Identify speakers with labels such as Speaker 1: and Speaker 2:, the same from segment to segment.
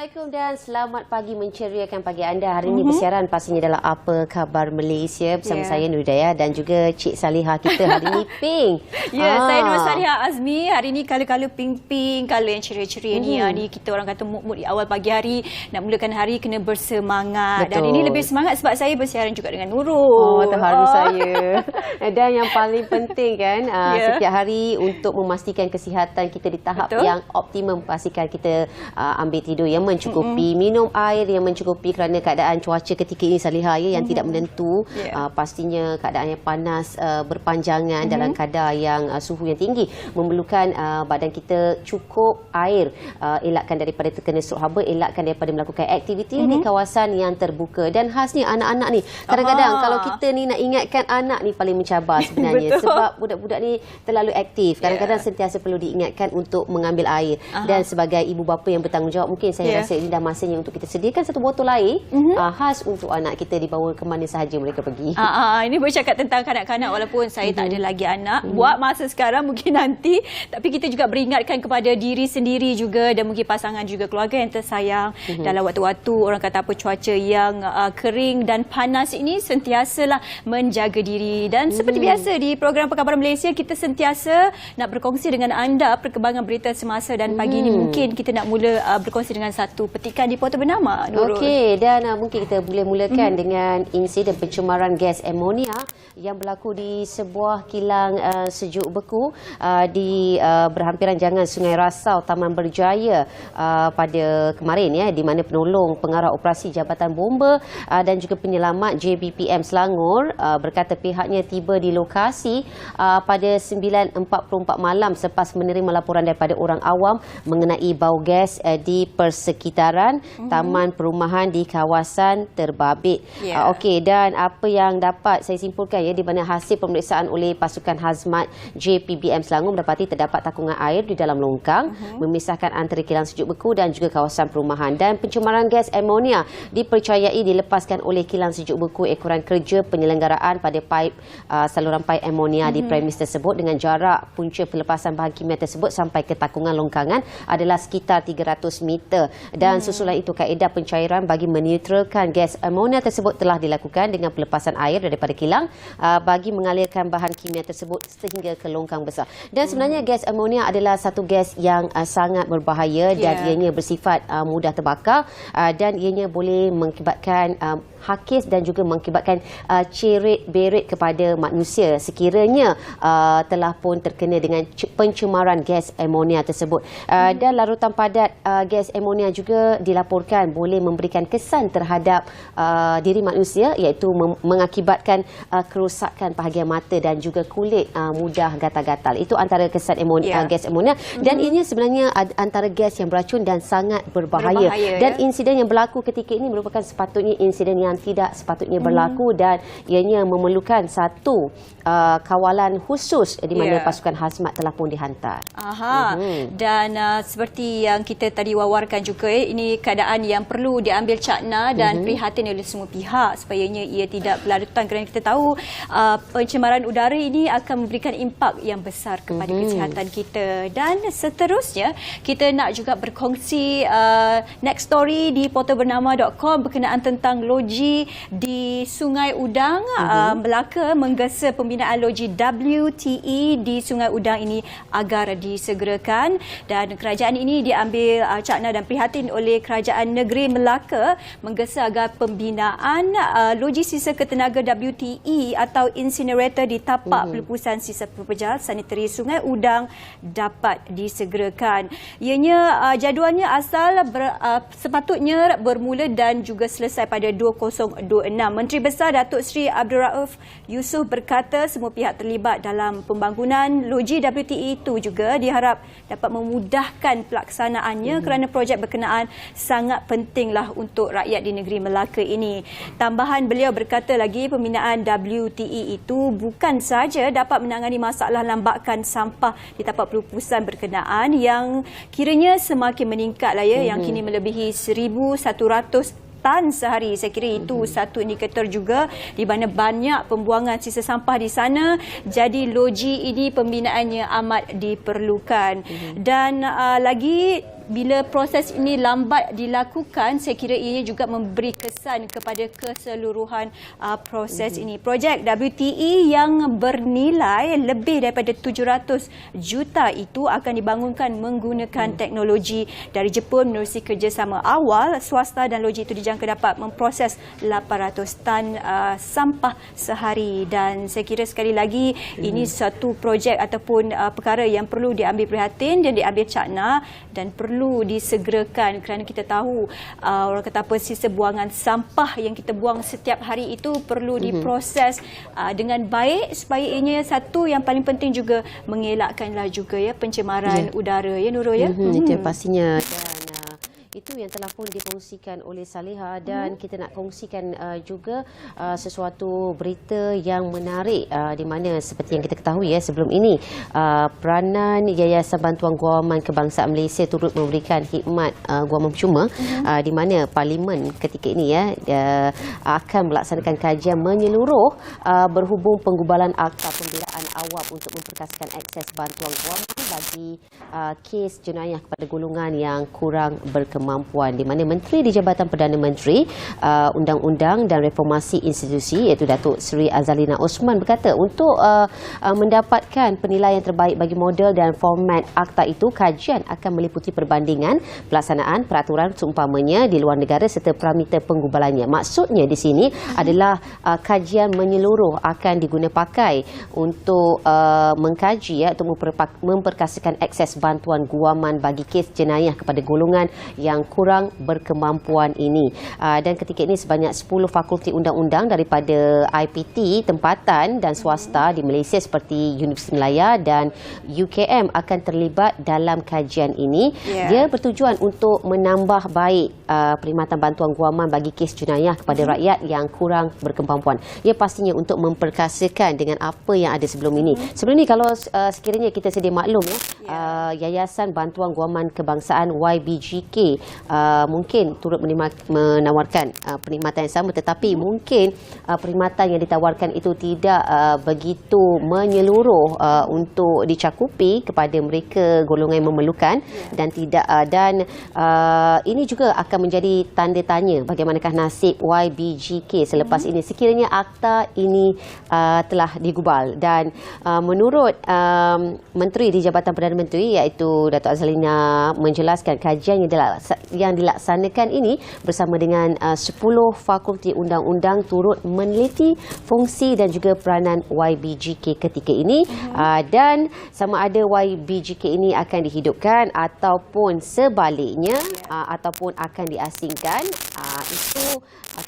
Speaker 1: Assalamualaikum dan selamat pagi menceriakan pagi anda. Hari ini bersiaran pastinya adalah Apa Khabar Malaysia bersama saya Nurdaya dan juga Cik Salihah kita hari ini pink.
Speaker 2: Saya Nur Salihah Azmi. Hari ini kala-kala pink-pink, kala yang ceria-ceria ni. Kita orang kata mood-mood di awal pagi hari, nak mulakan hari kena bersemangat.
Speaker 1: Betul.
Speaker 2: Dan ini lebih semangat sebab saya bersiaran juga dengan Nurul.
Speaker 1: Oh, terharu saya. Dan yang paling penting kan, setiap hari untuk memastikan kesihatan kita di tahap yang optimum, pastikan kita ambil tidur yang mencukupi, minum air yang mencukupi kerana keadaan cuaca ketika ini Salihah yang tidak menentu. Pastinya keadaan yang panas berpanjangan dalam kadar yang suhu yang tinggi memerlukan badan kita cukup air, elakkan daripada terkena stroke haba, elakkan daripada melakukan aktiviti di kawasan yang terbuka. Dan khasnya anak-anak ni, kadang-kadang kalau kita ni nak ingatkan anak ni paling mencabar sebenarnya sebab budak-budak ni terlalu aktif. Kadang-kadang sentiasa perlu diingatkan untuk mengambil air. Dan sebagai ibu bapa yang bertanggungjawab, mungkin saya rasa ini dah masanya untuk kita sediakan satu botol air khas untuk anak kita dibawa ke mana sahaja mereka pergi.
Speaker 2: Ini bercakap tentang kanak-kanak, walaupun saya tak ada lagi anak buat masa sekarang, mungkin nanti, tapi kita juga beringatkan kepada diri sendiri juga dan mungkin pasangan juga, keluarga yang tersayang dalam waktu-waktu orang kata apa, cuaca yang kering dan panas ini, sentiasalah menjaga diri. Dan seperti biasa di program Apa Khabar Malaysia, kita sentiasa nak berkongsi dengan anda perkembangan berita semasa, dan pagi ini mungkin kita nak mula berkongsi dengan satu petikan di Portal Bernama, Nurul.
Speaker 1: Okey, dan mungkin kita boleh mulakan dengan insiden pencemaran gas amonia yang berlaku di sebuah kilang sejuk beku di berhampiran jangan Sungai Rasau, Taman Berjaya pada kemarin, di mana penolong pengarah operasi Jabatan Bomba dan juga penyelamat JBPM Selangor berkata pihaknya tiba di lokasi pada 9.44 malam selepas menerima laporan daripada orang awam mengenai bau gas di persekitaran taman perumahan di kawasan terbabit. Okey, dan apa yang dapat saya simpulkan di mana hasil pemeriksaan oleh pasukan hazmat JPBM Selangor mendapati terdapat takungan air di dalam longkang memisahkan antara kilang sejuk beku dan juga kawasan perumahan. Dan pencemaran gas amonia dipercayai dilepaskan oleh kilang sejuk beku ekoran kerja penyelenggaraan pada paip saluran paip amonia di premis tersebut, dengan jarak punca pelepasan bahan kimia tersebut sampai ke takungan longkangan adalah sekitar 300 meter. Dan susulan itu, kaedah pencairan bagi meneutralkan gas amonia tersebut telah dilakukan dengan pelepasan air daripada kilang bagi mengalirkan bahan kimia tersebut sehingga ke longkang besar. Dan sebenarnya gas amonia adalah satu gas yang sangat berbahaya dan ianya bersifat mudah terbakar dan ianya boleh mengakibatkan hakis dan juga mengakibatkan ceret-beret kepada manusia sekiranya telah pun terkena dengan pencemaran gas amonia tersebut. Dan larutan padat gas amonia juga dilaporkan boleh memberikan kesan terhadap diri manusia, iaitu mengakibatkan kerosakan bahagian mata dan juga kulit mudah gatal-gatal. Itu antara kesan gas amonia, dan ini sebenarnya antara gas yang beracun dan sangat berbahaya. Dan insiden yang berlaku ketika ini merupakan sepatutnya insiden yang tidak sepatutnya berlaku, dan ianya memerlukan satu kawalan khusus di mana pasukan hazmat telah pun dihantar.
Speaker 2: Dan seperti yang kita tadi wawarkan juga, ini keadaan yang perlu diambil cakna dan prihatin oleh semua pihak supaya ia tidak berlarutan, kerana kita tahu pencemaran udara ini akan memberikan impak yang besar kepada kesihatan kita. Dan seterusnya kita nak juga berkongsi next story di portalbernama.com berkenaan tentang loji di Sungai Udang. Melaka menggesa pembinaan loji WTE di Sungai Udang ini agar disegerakan, dan kerajaan ini diambil cakna dan prihatin oleh Kerajaan Negeri Melaka menggesa agar pembinaan loji sisa ketenaga WTE atau incinerator di tapak pelepasan sisa pepejal sanitari Sungai Udang dapat disegerakan. Ianya jadualnya sepatutnya bermula dan juga selesai pada 2026. Menteri Besar Datuk Seri Abdul Rauf Yusof berkata semua pihak terlibat dalam pembangunan loji WTE itu juga diharap dapat memudahkan pelaksanaannya kerana projek berkenaan sangat pentinglah untuk rakyat di negeri Melaka ini. Tambahan beliau berkata lagi, pembinaan WTE itu bukan sahaja dapat menangani masalah lambakan sampah di tapak pelepasan berkenaan yang kiranya semakin meningkatlah yang kini melebihi 1,100 tan sehari. Saya kira itu satu indikator juga di mana banyak pembuangan sisa sampah di sana. Jadi loji ini pembinaannya amat diperlukan. Dan lagi bila proses ini lambat dilakukan, saya kira ianya juga memberi kesan kepada keseluruhan proses ini. Projek WTE yang bernilai lebih daripada 700 juta itu akan dibangunkan menggunakan teknologi dari Jepun menerusi kerjasama awal. Swasta dan logik itu dijangka dapat memproses 800 tan sampah sehari, dan saya kira sekali lagi ini satu projek ataupun perkara yang perlu diambil perhatian dan diambil cakna dan perlu disegerakan, kerana kita tahu orang kata apa, sisa buangan sampah yang kita buang setiap hari itu perlu diproses dengan baik supaya ianya satu yang paling penting juga mengelakkanlah juga ya pencemaran udara ya Nurul ya.
Speaker 1: Itu yang pastinya, dan itu yang telah pun dikongsikan oleh Saleha, dan kita nak kongsikan juga sesuatu berita yang menarik di mana seperti yang kita ketahui ya sebelum ini, peranan Yayasan Bantuan Guaman Kebangsaan Malaysia turut memberikan khidmat guaman percuma, di mana Parlimen ketika ini akan melaksanakan kajian menyeluruh berhubung penggubalan Akta Pembelaan Awam untuk memperkasakan akses bantuan guaman bagi kes jenayah kepada golongan yang kurang berkemampuan, di mana Menteri di Jabatan Perdana Menteri Undang-Undang dan Reformasi Institusi iaitu Datuk Seri Azalina Osman berkata untuk mendapatkan penilaian terbaik bagi model dan format akta itu, kajian akan meliputi perbandingan pelaksanaan peraturan seumpamanya di luar negara serta parameter penggubalannya. Maksudnya di sini adalah kajian menyeluruh akan diguna pakai untuk mengkaji untuk memperkasakan akses bantuan guaman bagi kes jenayah kepada golongan yang kurang berkemampuan ini. Dan ketika ini sebanyak 10 fakulti undang-undang daripada IPT tempatan dan swasta di Malaysia seperti Universiti Malaya dan UKM akan terlibat dalam kajian ini. Dia bertujuan untuk menambah baik perkhidmatan bantuan guaman bagi kes jenayah kepada rakyat yang kurang berkemampuan. Ia pastinya untuk memperkasakan dengan apa yang ada sebelum ini. Sebelum ini kalau sekiranya kita sedia maklum Yayasan Bantuan Guaman Kebangsaan YBGK mungkin turut menawarkan perkhidmatan yang sama, tetapi mungkin perkhidmatan yang ditawarkan itu tidak begitu menyeluruh untuk dicakupi kepada mereka golongan yang memerlukan, dan tidak ini juga akan menjadi tanda tanya bagaimanakah nasib YBGK selepas ini sekiranya akta ini telah digubal. Dan menurut Menteri di Jabatan Perdana Menteri iaitu Datuk Azalina menjelaskan kajian yang dilaksanakan ini bersama dengan 10 fakulti undang-undang turut meneliti fungsi dan juga peranan YBGK ketika ini, dan sama ada YBGK ini akan dihidupkan ataupun sebaliknya ataupun akan diasingkan. Itu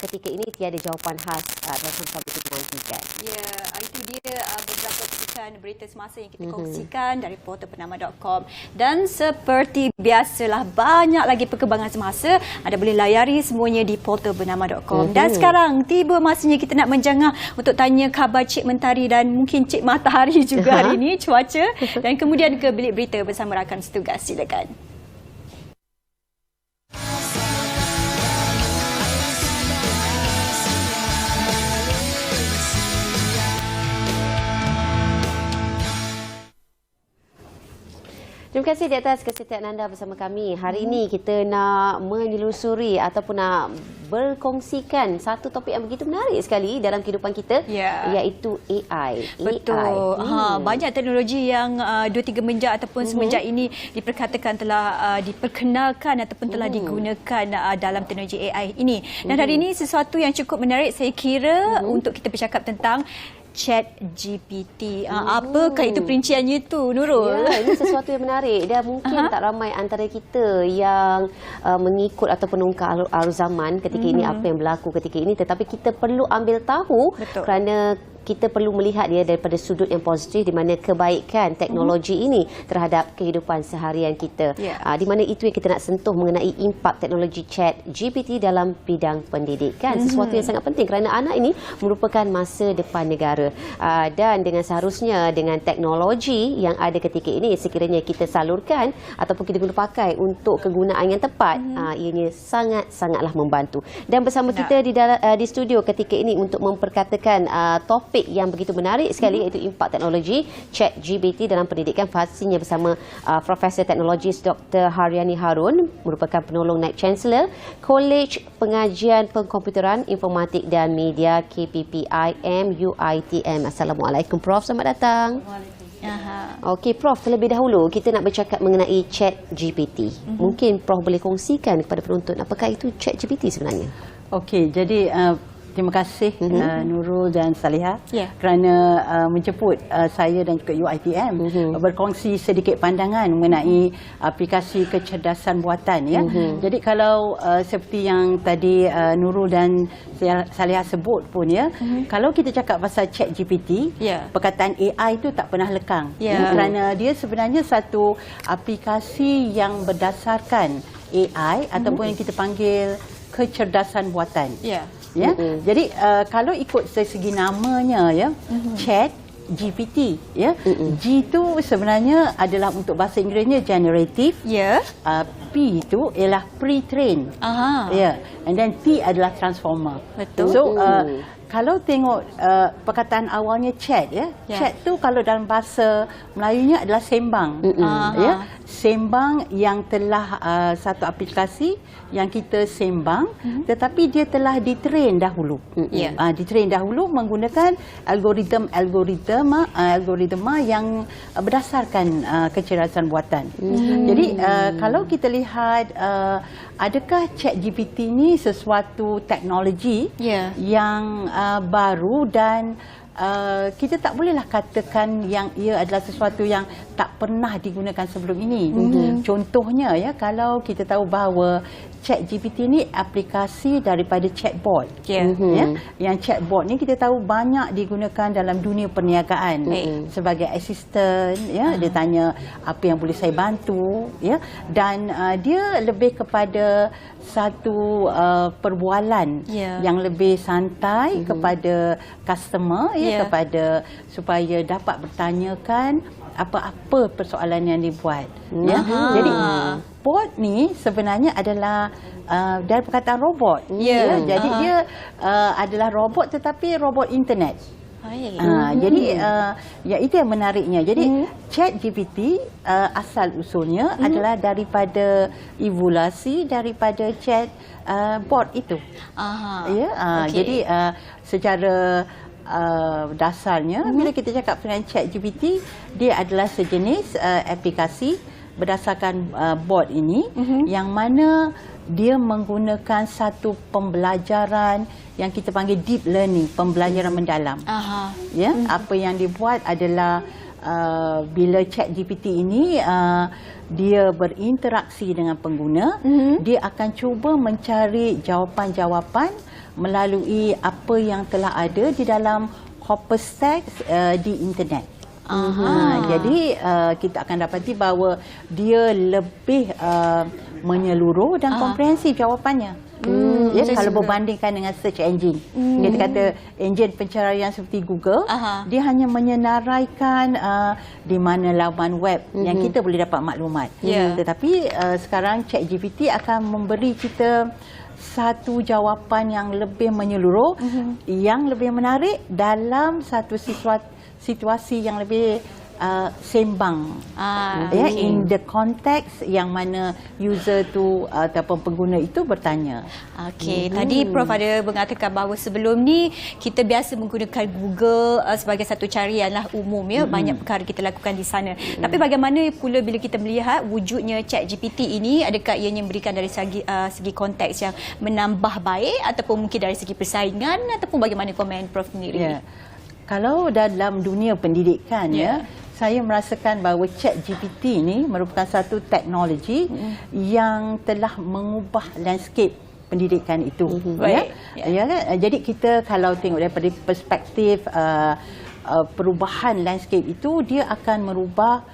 Speaker 1: ketika ini tiada jawapan khas dan sama-sama itu dinantikan.
Speaker 2: Ya, itu dia beberapa petikan berita semasa yang kita kongsikan dari portalbernama.com. Dan seperti biasalah banyak lagi perkembangan semasa, anda boleh layari semuanya di portalbernama.com. Dan sekarang tiba masanya kita nak menjangah untuk tanya khabar Cik Mentari dan mungkin Cik Matahari juga hari ini, cuaca, dan kemudian ke bilik berita bersama rakan setugas. Silakan.
Speaker 1: Terima kasih di atas kesetiaan anda bersama kami. Hari ini kita nak menyelusuri ataupun nak berkongsikan satu topik yang begitu menarik sekali dalam kehidupan kita, iaitu AI.
Speaker 2: Betul. Banyak teknologi yang 2-3 menjak ataupun semenjak ini diperkatakan telah diperkenalkan ataupun telah digunakan dalam teknologi AI ini. Dan hari ini sesuatu yang cukup menarik saya kira untuk kita bercakap tentang ChatGPT. Apakah itu perinciannya tu, Nurul?
Speaker 1: Ya, ini sesuatu yang menarik dan mungkin tak ramai antara kita yang mengikut ataupun menungkah arus zaman ketika ini, apa yang berlaku ketika ini, tetapi kita perlu ambil tahu.
Speaker 2: Betul.
Speaker 1: Kerana kita perlu melihat dia daripada sudut yang positif, di mana kebaikan teknologi ini terhadap kehidupan seharian kita. Di mana itu yang kita nak sentuh mengenai impak teknologi ChatGPT dalam bidang pendidikan. Sesuatu yang sangat penting kerana anak ini merupakan masa depan negara. Dan dengan seharusnya dengan teknologi yang ada ketika ini, sekiranya kita salurkan ataupun kita guna pakai untuk kegunaan yang tepat, ianya sangat-sangatlah membantu. Dan bersama kita di studio ketika ini untuk memperkatakan topik topik yang begitu menarik sekali iaitu impak teknologi ChatGPT dalam pendidikan. Pastinya bersama Profesor Teknologis Dr. Haryani Harun, merupakan penolong Naib Chancellor Kolej Pengajian Pengkomputeran, Informatik dan Media KPPIM UiTM. Assalamualaikum Prof, selamat datang. Okey Prof, terlebih dahulu kita nak bercakap mengenai ChatGPT. Mungkin Prof boleh kongsikan kepada penonton apakah itu ChatGPT sebenarnya?
Speaker 3: Okey, jadi terima kasih Nurul dan Saliha kerana menjemput saya dan juga UiTM berkongsi sedikit pandangan mengenai aplikasi kecerdasan buatan ya. Jadi kalau seperti yang tadi Nurul dan Saliha sebut pun ya, kalau kita cakap pasal ChatGPT, perkataan AI itu tak pernah lekang. Kerana dia sebenarnya satu aplikasi yang berdasarkan AI ataupun yang kita panggil kecerdasan buatan. Jadi kalau ikut segi namanya ya, Chat GPT ya. G itu sebenarnya adalah untuk bahasa Inggerisnya generative. P itu ialah pre-train. And then T adalah transformer.
Speaker 2: Betul.
Speaker 3: So kalau tengok perkataan awalnya chat ya. Chat tu kalau dalam bahasa Melayunya adalah sembang. Ya. Sembang yang telah satu aplikasi yang kita sembang tetapi dia telah ditrain dahulu. Ditrain dahulu menggunakan algoritma yang berdasarkan kecerdasan buatan. Jadi kalau kita lihat adakah ChatGPT ni sesuatu teknologi yang baru dan kita tak bolehlah katakan yang ia adalah sesuatu yang tak pernah digunakan sebelum ini. Contohnya ya, kalau kita tahu bahawa ChatGPT ni aplikasi daripada chatbot. Ya, yang chatbot ni kita tahu banyak digunakan dalam dunia perniagaan sebagai asisten ya, dia tanya apa yang boleh saya bantu ya, dan dia lebih kepada satu perbualan yang lebih santai kepada customer ya, kepada supaya dapat bertanyakan apa-apa persoalan yang dibuat ya. Jadi bot ni sebenarnya adalah dari perkataan robot ya. Jadi dia adalah robot tetapi robot internet. Jadi ya itu yang menariknya. Jadi ChatGPT asal usulnya adalah daripada evolusi daripada chat bot itu. Jadi secara dasarnya bila kita cakap dengan ChatGPT, dia adalah sejenis aplikasi berdasarkan bot ini yang mana dia menggunakan satu pembelajaran yang kita panggil deep learning, pembelajaran mendalam. Ya, apa yang dibuat adalah bila ChatGPT ini dia berinteraksi dengan pengguna, dia akan cuba mencari jawapan-jawapan melalui apa yang telah ada di dalam corpus text di internet. Jadi kita akan dapati bahawa dia lebih menyeluruh dan komprehensif jawapannya. Kalau berbandingkan dengan search engine, kita kata enjin pencarian seperti Google, dia hanya menyenaraikan di mana laman web yang kita boleh dapat maklumat. Tetapi sekarang ChatGPT akan memberi kita satu jawapan yang lebih menyeluruh, yang lebih menarik dalam satu situasi yang lebih sembang, in the context yang mana user tu ataupun pengguna itu bertanya.
Speaker 2: Tadi Prof ada mengatakan bahawa sebelum ni kita biasa menggunakan Google sebagai satu carian lah umum ya, banyak perkara kita lakukan di sana. Tapi bagaimana pula bila kita melihat wujudnya ChatGPT ini, adakah ianya memberikan dari segi konteks yang menambah baik ataupun mungkin dari segi persaingan, ataupun bagaimana komen Prof sendiri?
Speaker 3: Kalau dalam dunia pendidikan saya merasakan bahawa ChatGPT ini merupakan satu teknologi yang telah mengubah landscape pendidikan itu. Jadi kita kalau tengok daripada perspektif perubahan landscape itu, dia akan merubah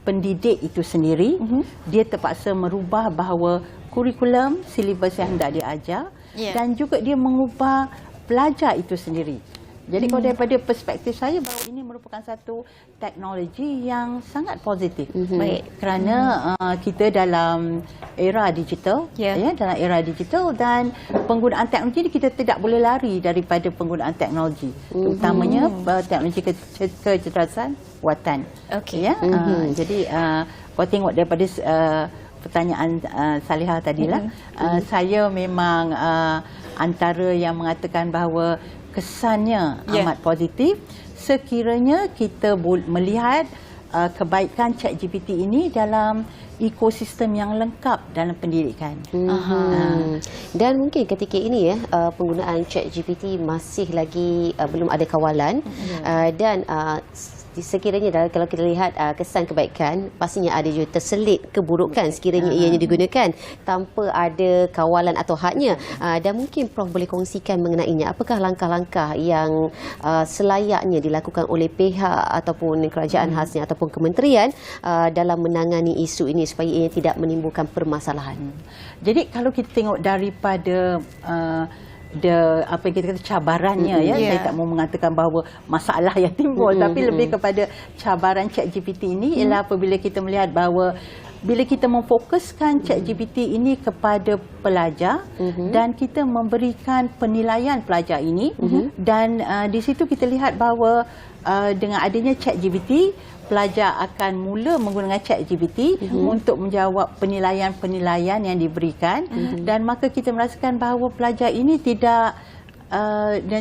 Speaker 3: pendidik itu sendiri. Dia terpaksa merubah bahawa kurikulum, silibus yang hendak diajar, dan juga dia mengubah pelajar itu sendiri. Jadi kalau daripada perspektif saya, bahawa ini merupakan merupakan satu teknologi yang sangat positif.
Speaker 2: Baik.
Speaker 3: Kerana kita dalam era digital, dalam era digital, dan penggunaan teknologi ini kita tidak boleh lari daripada penggunaan teknologi, terutamanya teknologi kecerdasan buatan.
Speaker 2: Okey.
Speaker 3: Ya, jadi kau tengok daripada pertanyaan Salihah tadilah, saya memang antara yang mengatakan bahawa kesannya amat positif sekiranya kita melihat kebaikan ChatGPT ini dalam ekosistem yang lengkap dalam pendidikan.
Speaker 1: Dan mungkin ketika ini penggunaan ChatGPT masih lagi belum ada kawalan, dan sekiranya kalau kita lihat kesan kebaikan, pastinya ada juga terselit keburukan sekiranya ianya digunakan tanpa ada kawalan atau hadnya. Dan mungkin Prof boleh kongsikan mengenainya. Apakah langkah-langkah yang selayaknya dilakukan oleh pihak ataupun kerajaan khasnya ataupun kementerian dalam menangani isu ini supaya ianya tidak menimbulkan permasalahan?
Speaker 3: Jadi kalau kita tengok daripada apa yang kita kata cabarannya, saya tak mau mengatakan bahawa masalah yang timbul, tapi lebih kepada cabaran ChatGPT ini ialah apabila kita melihat bahawa bila kita memfokuskan ChatGPT ini kepada pelajar dan kita memberikan penilaian pelajar ini, dan di situ kita lihat bahawa dengan adanya ChatGPT, pelajar akan mula menggunakan ChatGPT untuk menjawab penilaian-penilaian yang diberikan, dan maka kita merasakan bahawa pelajar ini tidak dan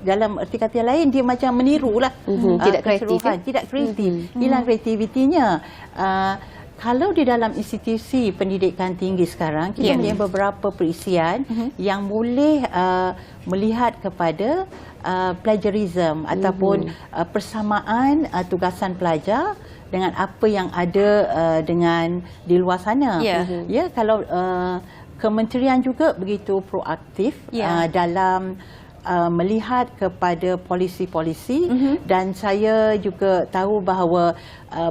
Speaker 3: dalam erti kata yang lain dia macam menirulah,
Speaker 1: tidak kreatif,
Speaker 3: tidak kreatif, hilang kreativitinya. Kalau di dalam institusi pendidikan tinggi sekarang, kita punya beberapa perisian yang boleh melihat kepada plagiarism ataupun persamaan tugasan pelajar dengan apa yang ada dengan di luar sana. Ya, kalau kementerian juga begitu proaktif dalam melihat kepada polisi-polisi, dan saya juga tahu bahawa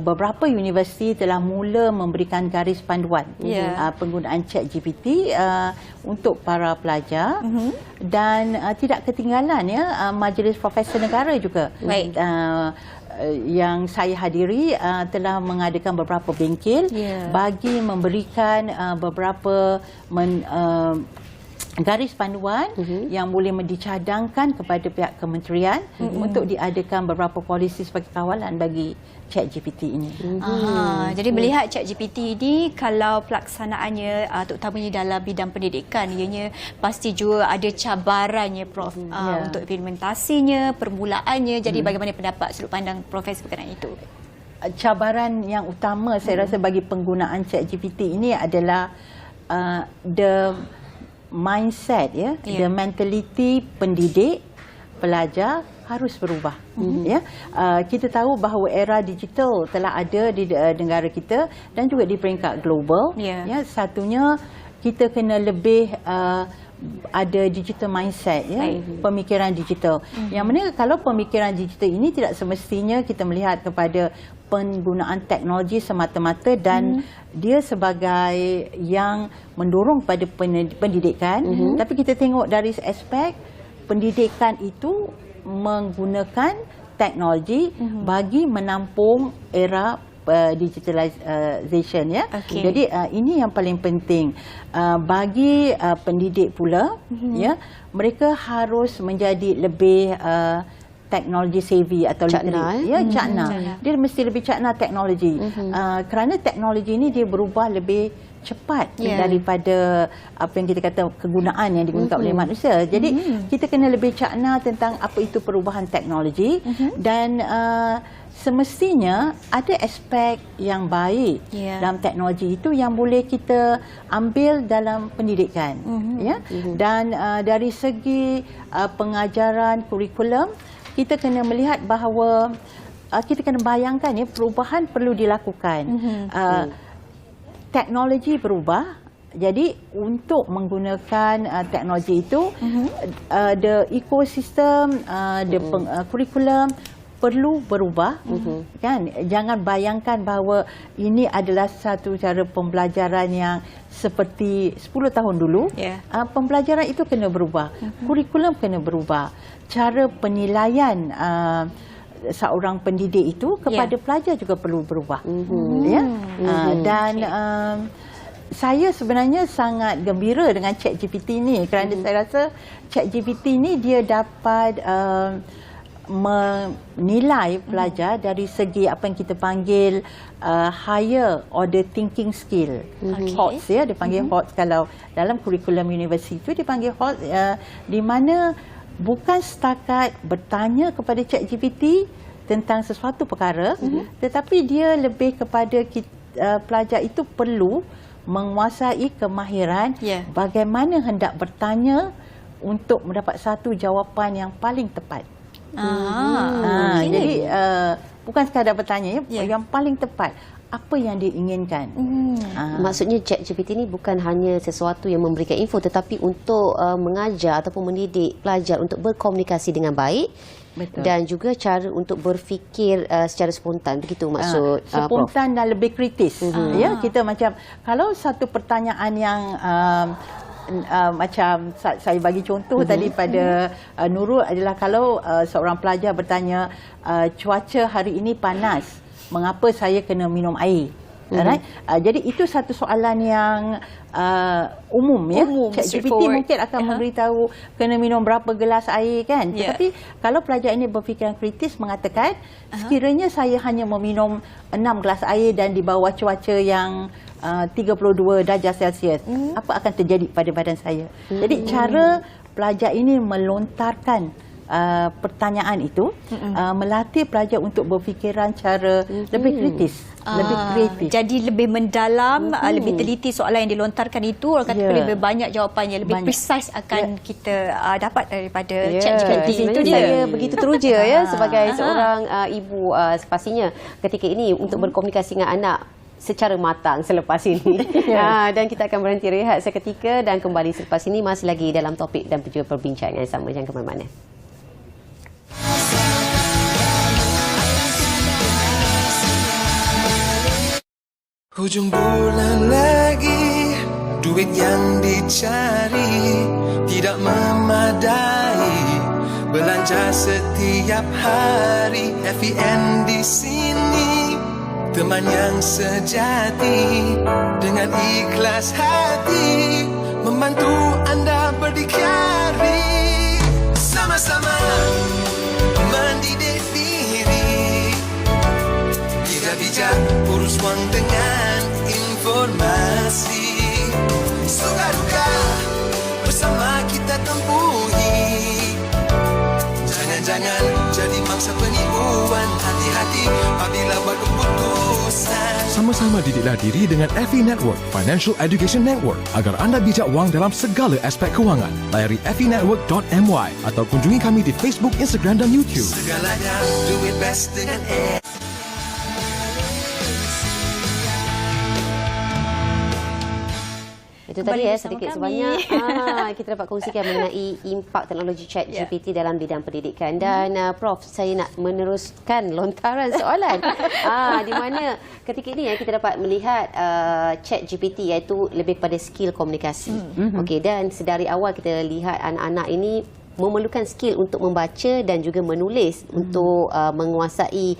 Speaker 3: beberapa universiti telah mula memberikan garis panduan penggunaan ChatGPT untuk para pelajar, dan tidak ketinggalan Majlis Profesor Negara juga yang saya hadiri telah mengadakan beberapa bengkel bagi memberikan beberapa garis panduan yang boleh dicadangkan kepada pihak kementerian untuk diadakan beberapa polisi sebagai kawalan bagi ChatGPT ini.
Speaker 2: Jadi melihat ChatGPT ini, kalau pelaksanaannya terutamanya dalam bidang pendidikan, ianya pasti juga ada cabarannya, Prof, untuk implementasinya, permulaannya. Jadi bagaimana pendapat sudut pandang Profesor berkenaan itu?
Speaker 3: Cabaran yang utama saya rasa bagi penggunaan ChatGPT ini adalah the mindset, the mentality pendidik, pelajar harus berubah. Kita tahu bahawa era digital telah ada di negara kita dan juga di peringkat global. Satunya kita kena lebih ada digital mindset, pemikiran digital. Yang mana kalau pemikiran digital ini tidak semestinya kita melihat kepada penggunaan teknologi semata-mata dan dia sebagai yang mendorong pada pendidikan, tapi kita tengok dari aspek pendidikan itu menggunakan teknologi bagi menampung era digitalization. Jadi ini yang paling penting bagi pendidik pula. Mereka harus menjadi lebih teknologi savvy atau literate, cakna. Dia mesti lebih cakna teknologi. Kerana teknologi ini dia berubah lebih cepat daripada apa yang kita kata kegunaan yang digunakan oleh manusia. Jadi kita kena lebih cakna tentang apa itu perubahan teknologi, dan semestinya ada aspek yang baik dalam teknologi itu yang boleh kita ambil dalam pendidikan. Dan dari segi pengajaran kurikulum, kita kena melihat bahawa kita kena bayangkan perubahan perlu dilakukan. Teknologi berubah, jadi untuk menggunakan teknologi itu, the ecosystem, the kurikulum perlu berubah. Kan, jangan bayangkan bahawa ini adalah satu cara pembelajaran yang seperti 10 tahun dulu. Pembelajaran itu kena berubah, kurikulum kena berubah, cara penilaian seorang pendidik itu kepada pelajar juga perlu berubah. Ya. Dan saya sebenarnya sangat gembira dengan ChatGPT ni kerana saya rasa ChatGPT ni dia dapat menilai pelajar dari segi apa yang kita panggil higher order thinking skill. HOTS ya, dipanggil HOTS. Kalau dalam kurikulum universiti itu dipanggil HOTS, di mana bukan setakat bertanya kepada ChatGPT tentang sesuatu perkara, tetapi dia lebih kepada pelajar itu perlu menguasai kemahiran bagaimana hendak bertanya untuk mendapat satu jawapan yang paling tepat. Jadi bukan sekadar bertanya, yang paling tepat apa yang dia inginkan.
Speaker 1: Maksudnya ChatGPT ni bukan hanya sesuatu yang memberikan info, tetapi untuk mengajar ataupun mendidik pelajar untuk berkomunikasi dengan baik. Betul. Dan juga cara untuk berfikir secara spontan, begitu maksud
Speaker 3: spontan dan lebih kritis. Ya, kita macam kalau satu pertanyaan yang macam saya bagi contoh tadi pada Nurul adalah kalau seorang pelajar bertanya cuaca hari ini panas, mengapa saya kena minum air? Right? Jadi itu satu soalan yang umum ya. ChatGPT mungkin akan memberitahu kena minum berapa gelas air kan. Tetapi kalau pelajar ini berfikiran kritis mengatakan sekiranya saya hanya meminum 6 gelas air dan di bawah cuaca yang 32 darjah Celsius, apa akan terjadi pada badan saya? Jadi cara pelajar ini melontarkan pertanyaan itu melatih pelajar untuk berfikiran cara lebih kritis, lebih kreatif.
Speaker 2: Jadi lebih mendalam, lebih teliti soalan yang dilontarkan itu, orang kata lebih banyak jawapannya, lebih precise akan kita dapat daripada ChatGPT.
Speaker 1: Itu dia. Saya begitu teruja ya sebagai seorang ibu pastinya ketika ini untuk berkomunikasi dengan anak secara matang selepas ini. Dan kita akan berhenti rehat seketika dan kembali selepas ini masih lagi dalam topik dan juga perbincangan yang sama. Jangan ke mana-mana.
Speaker 4: Hujung bulan lagi, duit yang dicari tidak memadai. Belanja setiap hari, FEN di sini, teman yang sejati. Dengan ikhlas hati, membantu anda berdikari. Sama-sama mendidik diri, bijak urus wang dengan informasi. Suka duka bersama kita tempuhi. Jangan-jangan jadi mangsa penipuan. Hati-hati apabila buat keputusan.
Speaker 5: Sama-sama didiklah diri dengan FE Network, Financial Education Network, agar anda bijak wang dalam segala aspek kewangan. Layari fenetwork.my atau kunjungi kami di Facebook, Instagram dan YouTube.
Speaker 4: Segalanya do it best dengan
Speaker 1: Itu tadi sedikit sebanyak kita dapat kongsikan mengenai impak teknologi ChatGPT dalam bidang pendidikan. Dan Prof, saya nak meneruskan lontaran soalan. Di mana ketika ini kita dapat melihat ChatGPT iaitu lebih pada skill komunikasi. Okey, dan sedari awal kita lihat anak-anak ini memerlukan skill untuk membaca dan juga menulis untuk menguasai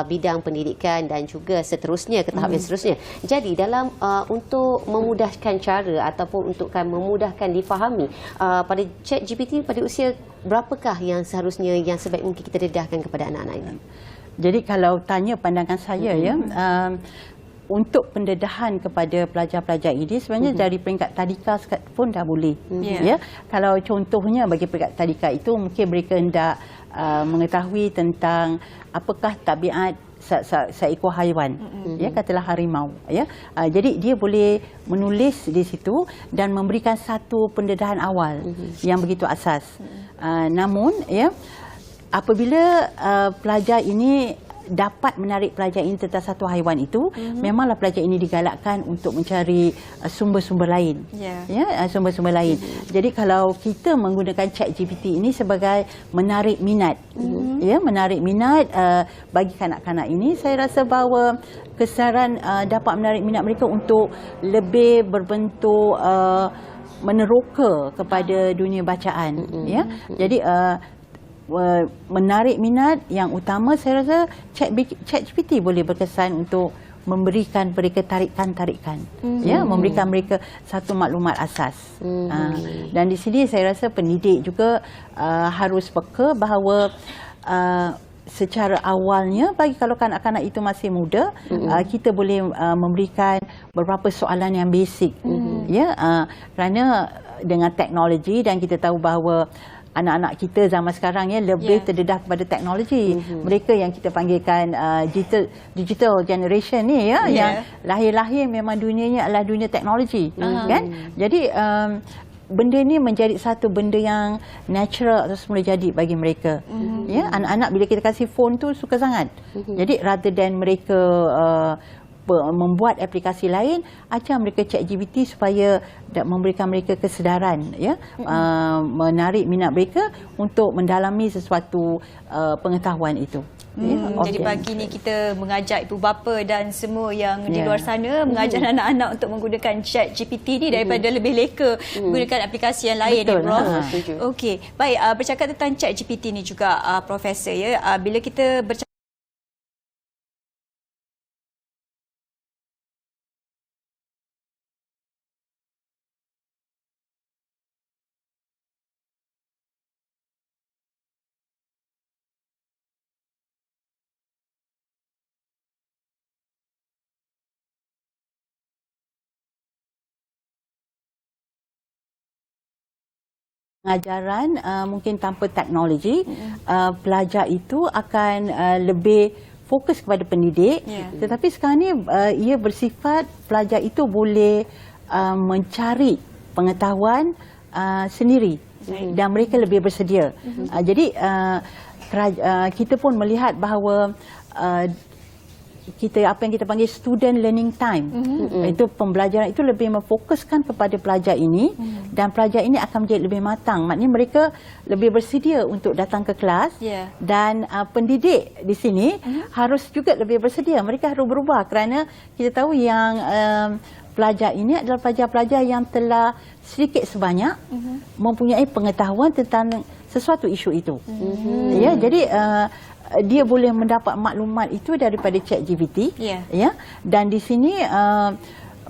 Speaker 1: bidang pendidikan dan juga seterusnya ke tahap yang seterusnya. Jadi dalam untuk memudahkan cara ataupun untuk memudahkan difahami pada ChatGPT pada usia berapakah yang seharusnya yang sebaik mungkin kita dedahkan kepada anak-anak ini?
Speaker 3: Jadi kalau tanya pandangan saya untuk pendedahan kepada pelajar-pelajar ini sebenarnya dari peringkat tadika pun dah boleh. Ya, kalau contohnya bagi peringkat tadika itu mungkin mereka hendak mengetahui tentang apakah tabiat seekor haiwan, ya, katalah harimau, ya. Jadi dia boleh menulis di situ dan memberikan satu pendedahan awal yang begitu asas. Namun ya, apabila pelajar ini dapat menarik pelajar ini tentang satu haiwan itu, memanglah pelajar ini digalakkan untuk mencari sumber-sumber lain. Sumber-sumber lain. Jadi kalau kita menggunakan ChatGPT ini sebagai menarik minat, menarik minat bagi kanak-kanak ini, saya rasa bahawa kesedaran dapat menarik minat mereka untuk lebih berbentuk meneroka kepada dunia bacaan. Jadi menarik minat. Yang utama saya rasa ChatGPT boleh berkesan untuk memberikan mereka tarikan-tarikan, ya, memberikan mereka satu maklumat asas. Dan di sini saya rasa pendidik juga harus peka bahawa secara awalnya bagi kalau kanak-kanak itu masih muda, kita boleh memberikan beberapa soalan yang basic, ya, kerana dengan teknologi dan kita tahu bahawa anak-anak kita zaman sekarang ya lebih terdedah kepada teknologi. Mereka yang kita panggilkan digital generation ni, ya, yang lahir-lahir memang dunianya adalah dunia teknologi, kan? Jadi benda ni menjadi satu benda yang natural atau semula jadi bagi mereka. Ya, anak-anak bila kita kasih phone tu suka sangat. Jadi rather than mereka membuat aplikasi lain, ajar mereka ChatGPT supaya memberikan mereka kesedaran, ya, menarik minat mereka untuk mendalami sesuatu pengetahuan itu.
Speaker 2: Jadi pagi ni kita mengajak ibu bapa dan semua yang di luar sana mengajar anak-anak untuk menggunakan ChatGPT ni daripada lebih leka menggunakan aplikasi yang lain.
Speaker 3: Betul.
Speaker 2: Prof. Okey, baik, bercakap tentang ChatGPT ni juga Profesor, ya, bila kita bercakap
Speaker 3: pengajaran mungkin tanpa teknologi, pelajar itu akan lebih fokus kepada pendidik. Tetapi sekarang ni ia bersifat pelajar itu boleh mencari pengetahuan sendiri dan mereka lebih bersedia. Jadi kita pun melihat bahawa apa yang kita panggil student learning time, itu pembelajaran itu lebih memfokuskan kepada pelajar ini, dan pelajar ini akan menjadi lebih matang. Maknanya mereka lebih bersedia untuk datang ke kelas, dan pendidik di sini harus juga lebih bersedia. Mereka harus berubah kerana kita tahu yang pelajar ini adalah pelajar-pelajar yang telah sedikit sebanyak mempunyai pengetahuan tentang sesuatu isu itu. Ya, jadi dia boleh mendapat maklumat itu daripada ChatGPT, ya, dan di sini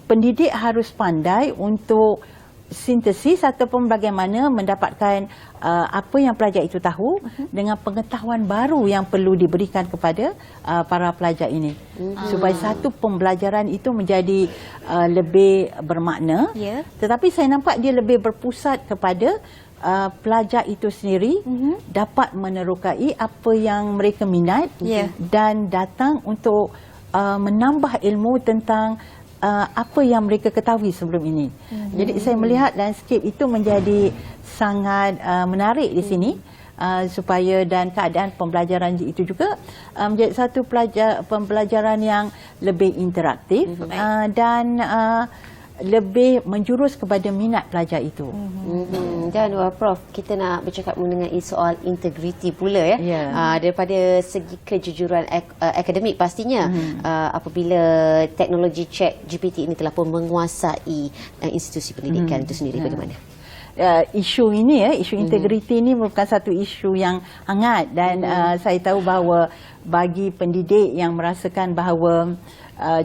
Speaker 3: pendidik harus pandai untuk sintesis ataupun bagaimana mendapatkan apa yang pelajar itu tahu dengan pengetahuan baru yang perlu diberikan kepada para pelajar ini, supaya satu pembelajaran itu menjadi lebih bermakna. Tetapi saya nampak dia lebih berpusat kepada pelajar itu sendiri dapat menerokai apa yang mereka minat dan datang untuk menambah ilmu tentang apa yang mereka ketahui sebelum ini. Jadi saya melihat landscape itu menjadi sangat menarik di sini, supaya dan keadaan pembelajaran itu juga menjadi satu pembelajaran yang lebih interaktif dan lebih menjurus kepada minat pelajar itu.
Speaker 1: Dan Prof, kita nak bercakap mengenai soal integriti pula, ya. Daripada segi kejujuran akademik pastinya, apabila teknologi ChatGPT ini telah pun menguasai institusi pendidikan itu sendiri, bagaimana?
Speaker 3: Isu ini, isu integriti ini merupakan satu isu yang hangat, dan saya tahu bahawa bagi pendidik yang merasakan bahawa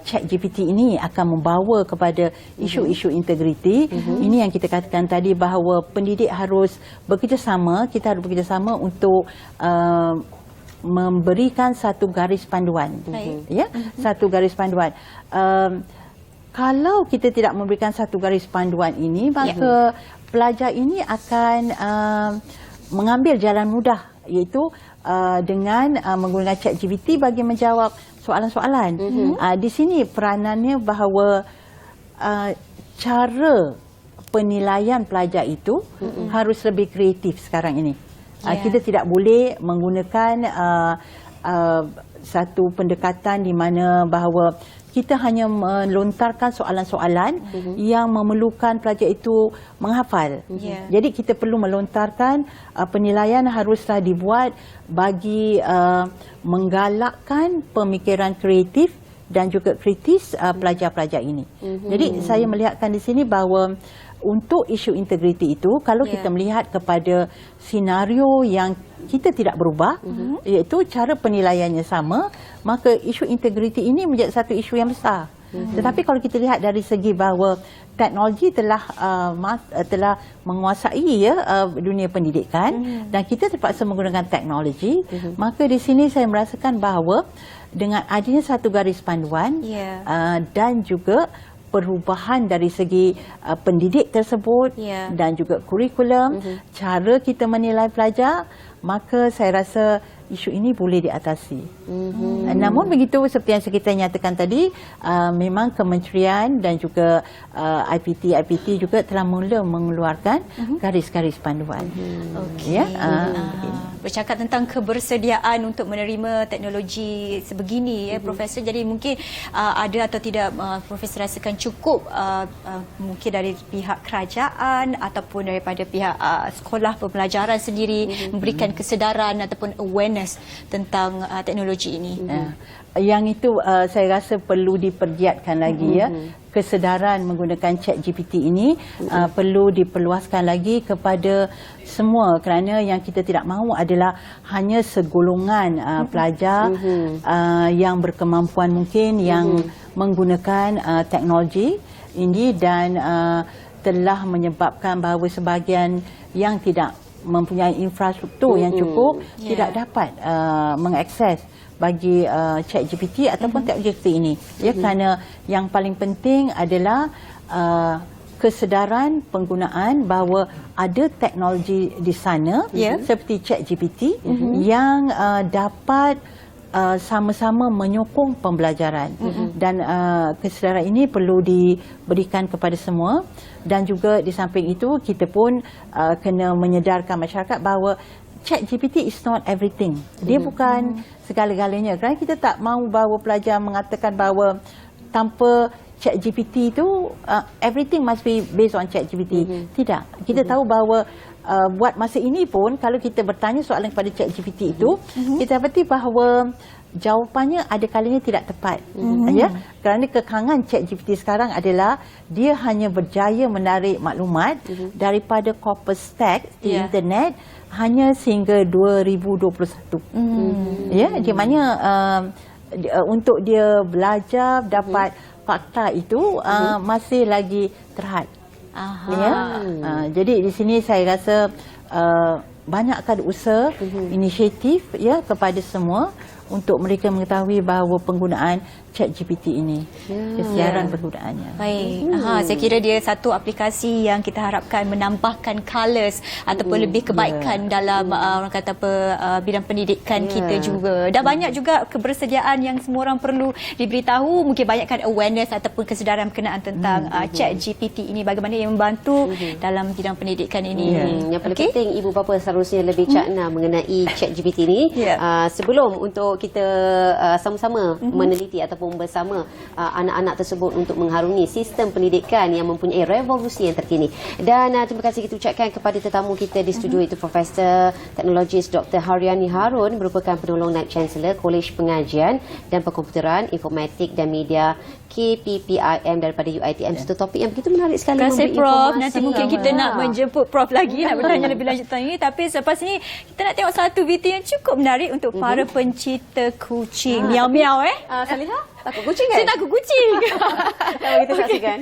Speaker 3: ChatGPT ini akan membawa kepada isu-isu integriti, ini yang kita katakan tadi bahawa pendidik harus bekerjasama, kita harus bekerjasama untuk memberikan satu garis panduan, ya, satu garis panduan. Kalau kita tidak memberikan satu garis panduan ini, maka pelajar ini akan mengambil jalan mudah, iaitu dengan menggunakan ChatGPT bagi menjawab soalan-soalan. Di sini peranannya bahawa cara penilaian pelajar itu harus lebih kreatif sekarang ini. Kita tidak boleh menggunakan satu pendekatan di mana bahawa kita hanya melontarkan soalan-soalan yang memerlukan pelajar itu menghafal. Jadi kita perlu melontarkan penilaian haruslah dibuat bagi menggalakkan pemikiran kreatif dan juga kritis pelajar-pelajar ini. Jadi saya melihatkan di sini bahawa untuk isu integriti itu, kalau kita melihat kepada senario yang kita tidak berubah, iaitu cara penilaiannya sama, maka isu integriti ini menjadi satu isu yang besar. Tetapi kalau kita lihat dari segi bahawa teknologi telah menguasai dunia pendidikan dan kita terpaksa menggunakan teknologi, maka di sini saya merasakan bahawa dengan adanya satu garis panduan dan juga perubahan dari segi pendidik tersebut dan juga kurikulum, cara kita menilai pelajar, maka saya rasa isu ini boleh diatasi. Namun begitu, seperti yang kita nyatakan tadi, memang kementerian dan juga IPT juga telah mula mengeluarkan garis-garis panduan.
Speaker 2: Okey. Bercakap tentang kebersediaan untuk menerima teknologi sebegini, Profesor. Jadi mungkin ada atau tidak Profesor rasakan cukup mungkin dari pihak kerajaan ataupun daripada pihak sekolah pembelajaran sendiri memberikan kesedaran ataupun awareness tentang teknologi ini.
Speaker 3: Yang itu saya rasa perlu dipergiatkan lagi kesedaran menggunakan ChatGPT ini perlu diperluaskan lagi kepada semua, kerana yang kita tidak mahu adalah hanya segolongan pelajar yang berkemampuan mungkin yang menggunakan teknologi ini dan telah menyebabkan bahawa sebahagian yang tidak mempunyai infrastruktur yang cukup tidak dapat mengakses bagi ChatGPT ataupun teknologi ini. Kerana yang paling penting adalah kesedaran penggunaan bahawa ada teknologi di sana seperti ChatGPT yang dapat sama-sama menyokong pembelajaran dan kesedaran ini perlu diberikan kepada semua. Dan juga di samping itu kita pun kena menyedarkan masyarakat bahawa ChatGPT is not everything. Dia bukan segala-galanya. Kerana kita tak mahu bahawa pelajar mengatakan bahawa tanpa ChatGPT itu everything must be based on ChatGPT. Tidak. Kita tahu bahawa buat masa ini pun kalau kita bertanya soalan kepada ChatGPT itu, kita dapati bahawa jawapannya ada kalanya tidak tepat. Kerana kekangan ChatGPT sekarang adalah dia hanya berjaya menarik maklumat daripada corpus text di internet hanya sehingga 2021. Di mana untuk dia belajar dapat fakta itu masih lagi terhad. Jadi di sini saya rasa banyakkan usaha inisiatif kepada semua untuk mereka mengetahui bahawa penggunaan ChatGPT ini, kesiaran penggunaannya.
Speaker 2: Baik, saya kira dia satu aplikasi yang kita harapkan menambahkan colours ataupun lebih kebaikan dalam orang kata apa bidang pendidikan kita juga. Dan banyak juga kebersediaan yang semua orang perlu diberitahu, mungkin banyakkan awareness ataupun kesedaran berkenaan tentang ChatGPT ini, bagaimana ia membantu dalam bidang pendidikan ini.
Speaker 1: Yang paling penting ibu bapa seharusnya lebih cakna mengenai ChatGPT ini sebelum untuk kita sama-sama meneliti ataupun bersama anak-anak tersebut untuk mengharungi sistem pendidikan yang mempunyai revolusi yang terkini. Dan terima kasih kita ucapkan kepada tetamu kita di studio itu Profesor Teknologis Dr. Haryani Harun, merupakan penolong Naib Chancellor Kolej Pengajian dan Perkomputeran, Informatik dan Media KPPIM daripada UiTM. Satu topik yang begitu menarik sekali.
Speaker 2: Terima kasih Prof. Nanti mungkin kita nak menjemput Prof lagi nak bertanya lebih lanjut tentang ini. Tapi selepas ini kita nak tengok satu video yang cukup menarik untuk para pencinta kucing. Miau-miau
Speaker 1: Salihah, takut kucing kan?
Speaker 2: Saya takut kucing.
Speaker 1: Sama kita saksikan.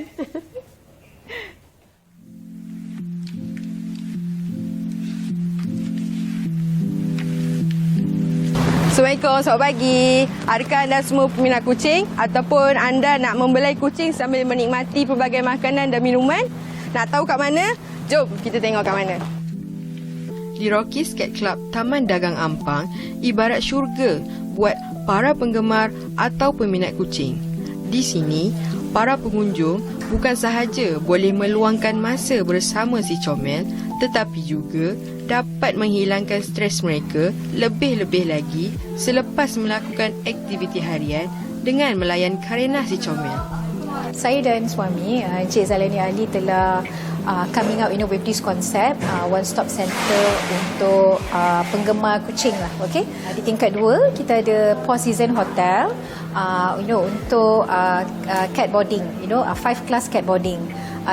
Speaker 6: Assalamualaikum, selamat pagi. Adakah anda semua peminat kucing ataupun anda nak membelai kucing sambil menikmati pelbagai makanan dan minuman? Nak tahu kat mana? Jom kita tengok kat mana. Di Rockies Cat Club Taman Dagang Ampang ibarat syurga buat para penggemar atau peminat kucing. Di sini, para pengunjung bukan sahaja boleh meluangkan masa bersama si comel, tetapi juga dapat menghilangkan stres mereka lebih-lebih lagi selepas melakukan aktiviti harian dengan melayan karenah si comel.
Speaker 7: Saya dan suami, Encik Zalani Ali telah coming out with this concept, one stop center untuk penggemar kucing lah, okey. Di tingkat 2 kita ada Four Seasons Hotel, untuk cat boarding, 5 class cat boarding.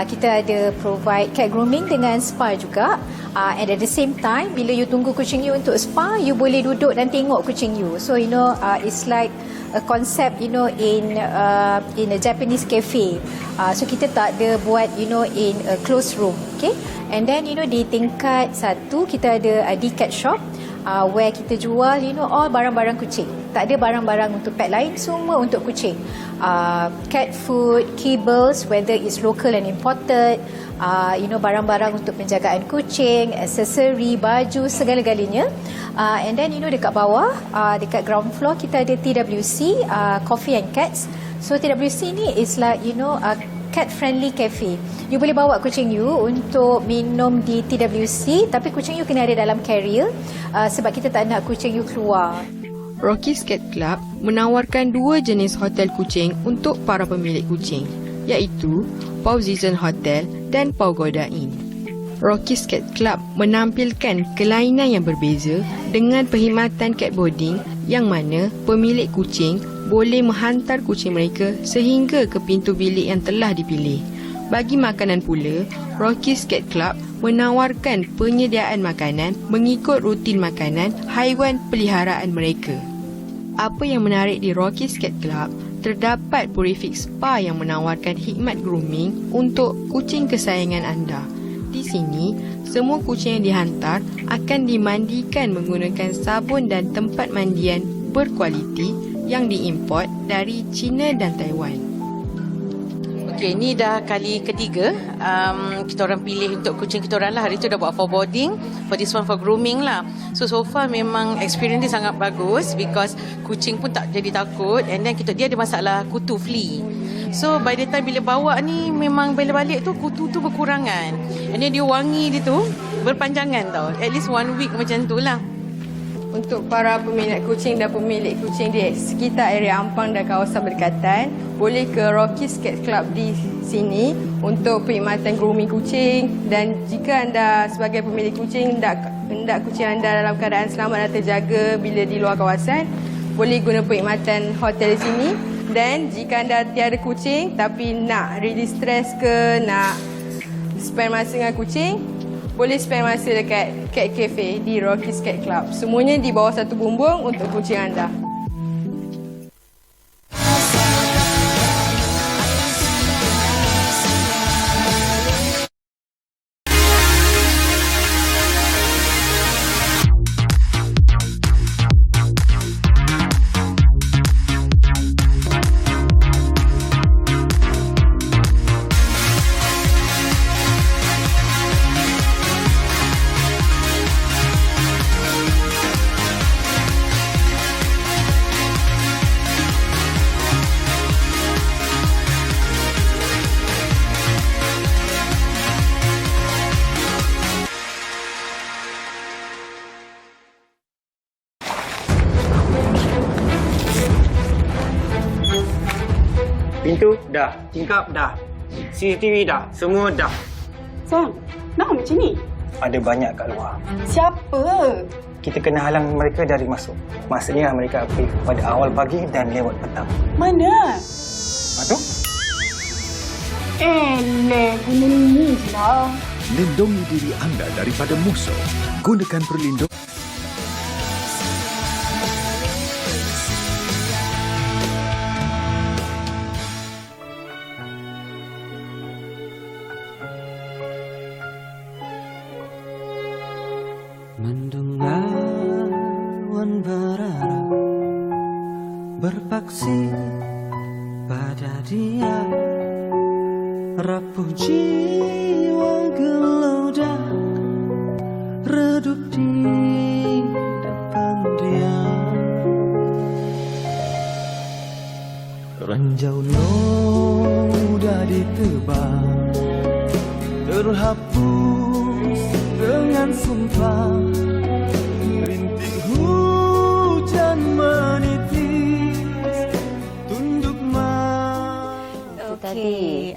Speaker 7: kita ada provide cat grooming dengan spa juga. And at the same time, bila you tunggu kucing you untuk spa, you boleh duduk dan tengok kucing you. So it's like a concept in a Japanese cafe. So kita tak ada buat in a closed room. Okay. And then di tingkat 1 kita ada D-Cat shop. Where kita jual all barang-barang kucing. Tak ada barang-barang untuk pet lain, semua untuk kucing. Cat food, kibbles, whether it's local and imported, barang-barang untuk penjagaan kucing, aksesori, baju, segala-galanya. And then dekat bawah, dekat ground floor kita ada TWC, Coffee and Cats. So TWC ni is like cat friendly cafe. You boleh bawa kucing you untuk minum di TWC, tapi kucing you kena ada dalam carrier sebab kita tak nak kucing you keluar.
Speaker 8: Rocky's Cat Club menawarkan 2 jenis hotel kucing untuk para pemilik kucing, iaitu Pau Season Hotel dan Pagoda Inn. Rocky's Cat Club menampilkan kelainan yang berbeza dengan perkhidmatan cat boarding yang mana pemilik kucing boleh menghantar kucing mereka sehingga ke pintu bilik yang telah dipilih. Bagi makanan pula, Rocky's Cat Club menawarkan penyediaan makanan mengikut rutin makanan haiwan peliharaan mereka. Apa yang menarik di Rocky's Cat Club, terdapat Purific Spa yang menawarkan khidmat grooming untuk kucing kesayangan anda. Di sini, semua kucing yang dihantar akan dimandikan menggunakan sabun dan tempat mandian berkualiti yang diimport dari China dan Taiwan.
Speaker 9: Okey, ni dah kali ketiga kita orang pilih untuk kucing kita orang lah. Hari tu dah buat for boarding, for this one for grooming lah. So far memang experience dia sangat bagus because kucing pun tak jadi takut, and then dia ada masalah kutu flea. So by the time bila bawa ni memang bila balik tu kutu tu berkurangan. And then dia wangi dia tu berpanjangan tau. At least 1 week macam tu lah.
Speaker 6: Untuk para peminat kucing dan pemilik kucing di sekitar area Ampang dan kawasan berdekatan, boleh ke Rocky's Cat Club di sini untuk perkhidmatan grooming kucing. Dan jika anda sebagai pemilik kucing hendak kucing anda dalam keadaan selamat dan terjaga bila di luar kawasan, boleh guna perkhidmatan hotel di sini. Dan jika anda tiada kucing tapi nak really stress ke, nak spend masa dengan kucing, boleh spend masa dekat Cat Cafe di Rocky's Cat Club. Semuanya di bawah satu bumbung untuk kucing anda.
Speaker 10: Pintu dah, tingkap dah, CCTV dah, semua dah.
Speaker 11: Sayang, kenapa macam ni?
Speaker 10: Ada banyak kat luar.
Speaker 11: Siapa?
Speaker 10: Kita kena halang mereka dari masuk. Maksudnya mereka aktif pada awal pagi dan lewat petang.
Speaker 11: Mana?
Speaker 10: Tu?
Speaker 11: Benda ni je lah.
Speaker 5: Lindungi diri anda daripada musuh. Gunakan perlindungan.
Speaker 12: Mendengar wan berharap berpaksi pada dia, rapuh jiwa gelaudah redup di depan dia. Ranjau mudah ditebang, terhapus dengan sumpah. Rintik hujan menitis, tunduk
Speaker 1: Tadi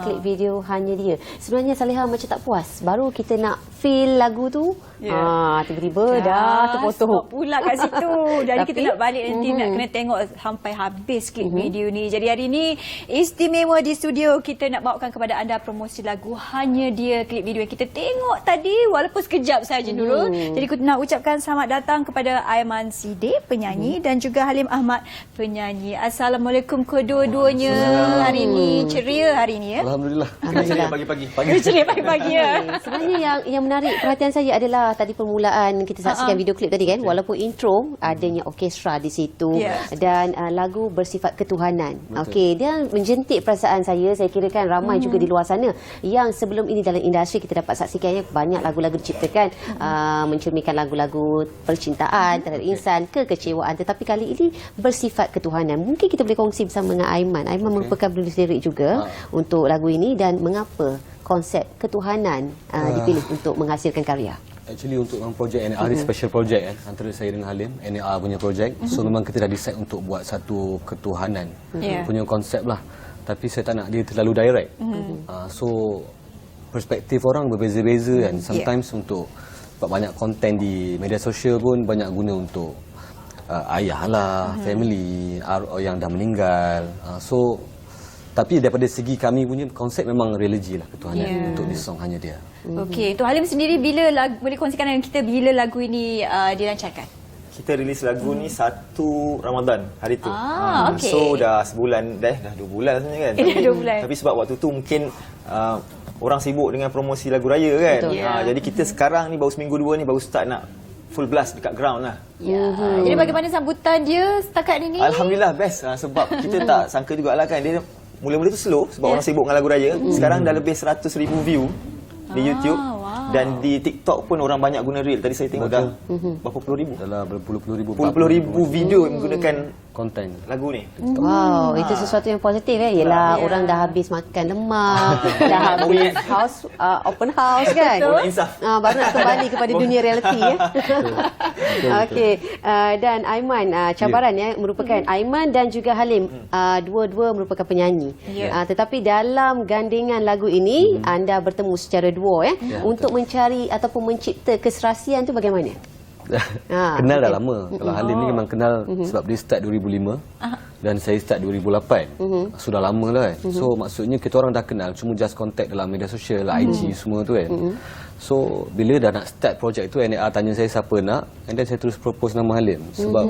Speaker 1: klip video Baru Hanya Dia. Sebenarnya Saleha macam tak puas. Baru kita nak feel lagu tu, tiba-tiba dah terpotong.
Speaker 2: Stop pula kat situ. Jadi
Speaker 1: Tapi,
Speaker 2: kita nak balik nanti nak kena tengok sampai habis klip video ni. Jadi hari ni istimewa di studio, kita nak bawakan kepada anda promosi lagu Hanya Dia, klip video yang kita tengok tadi walaupun sekejap saja dulu. Jadi kita nak ucapkan selamat datang kepada Aiman Sidek, penyanyi, dan juga Halim Ahmad, penyanyi. Assalamualaikum kedua-duanya. Hari ni ceria hari ni ya.
Speaker 13: Alhamdulillah.
Speaker 1: Alhamdulillah.
Speaker 13: Pagi-pagi.
Speaker 2: Ceria pagi-pagi ya.
Speaker 1: Sebenarnya yang menarik perhatian saya adalah tadi permulaan kita saksikan video klip tadi kan, walaupun intro adanya orkestra di situ dan lagu bersifat ketuhanan. Okey, dia menjentik perasaan saya kira kan ramai juga di luar sana yang sebelum ini dalam industri kita dapat saksikan banyak lagu-lagu diciptakan mencerminkan lagu-lagu percintaan terhadap insan, kekecewaan, tetapi kali ini bersifat ketuhanan. Mungkin kita boleh kongsi bersama dengan Aiman. Aiman merupakan penulis lirik juga untuk lagu ini, dan mengapa konsep ketuhanan dipilih untuk menghasilkan karya?
Speaker 13: Actually untuk projek NAR ni special project kan, antara saya dengan Halim, NAR punya projek. So memang kita dah decide untuk buat satu ketuhanan punya konsep lah. Tapi saya tak nak dia terlalu direct. So perspektif orang berbeza-beza kan. Sometimes untuk buat banyak konten di media sosial pun banyak guna untuk ayah lah, family yang dah meninggal. So tapi daripada segi kami punya konsep memang religi lah, ketuhanan untuk di song Hanya Dia.
Speaker 2: Okey, Tok Halim sendiri bila boleh kongsikan dengan kita bila lagu ini dilancarkan?
Speaker 14: Kita rilis lagu ni 1 Ramadan hari tu.
Speaker 2: Okay.
Speaker 14: So dah sebulan dah 2 bulan sebenarnya kan. Tapi sebab waktu tu mungkin orang sibuk dengan promosi lagu raya kan. Jadi kita sekarang ni baru seminggu 2 ni baru start nak full blast dekat ground lah.
Speaker 2: Jadi bagaimana sambutan dia setakat ini?
Speaker 14: Alhamdulillah best sebab kita tak sangka jugalah kan, dia mula-mula tu slow sebab orang sibuk dengan lagu raya. Sekarang dah lebih 100,000 view di YouTube. Dan di TikTok pun orang banyak guna reel. Tadi saya tengok dah berapa puluh ribu.
Speaker 13: Dalam berpuluh-puluh ribu.
Speaker 14: Puluh-puluh ribu video yang menggunakan
Speaker 13: konten
Speaker 14: lagu ni.
Speaker 1: Wow, itu sesuatu yang positif Yelah orang dah habis makan lemak, dah habis open house kan. Baru nak kembali kepada dunia realiti ya. Okey, dan Aiman, cabaran merupakan Aiman dan juga Halim, dua-dua merupakan penyanyi. Tetapi dalam gandengan lagu ini anda bertemu secara duo untuk mencari ataupun mencipta keserasian tu bagaimana?
Speaker 13: Kenal dah lama. Kalau Halim ni memang kenal sebab dia start 2005 dan saya start 2008. Sudah lama lah kan. So maksudnya kita orang dah kenal, cuma just contact dalam media sosial, IG semua tu kan. So bila dah nak start projek tu, NAR tanya saya siapa nak, and then saya terus propose nama Halim. Sebab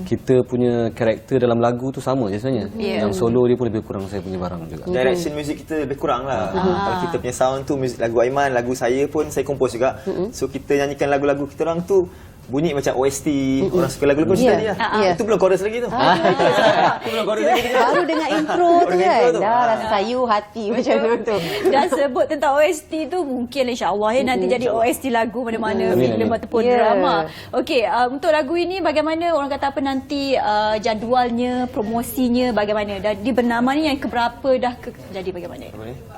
Speaker 13: kita punya karakter dalam lagu tu sama je sebenarnya. Yang solo dia pun lebih kurang saya punya barang juga.
Speaker 14: Direction music kita lebih kurang lah. Kalau kita punya sound tu, music lagu Aiman, lagu saya pun saya compose juga. So kita nyanyikan lagu-lagu kita orang tu bunyi macam OST, orang suka lagu-lagu tadi lah. Itu belum chorus lagi tu. Itu belum chorus lagi.
Speaker 1: Baru dengan intro tu kan, dah rasa sayu hati macam tu.
Speaker 2: Dah sebut tentang OST tu, mungkin insyaAllah nanti jadi OST lagu mana-mana filem ataupun drama. Okey, untuk lagu ini bagaimana orang kata apa nanti jadualnya, promosinya bagaimana? Dan di bernama ni yang keberapa dah jadi bagaimana?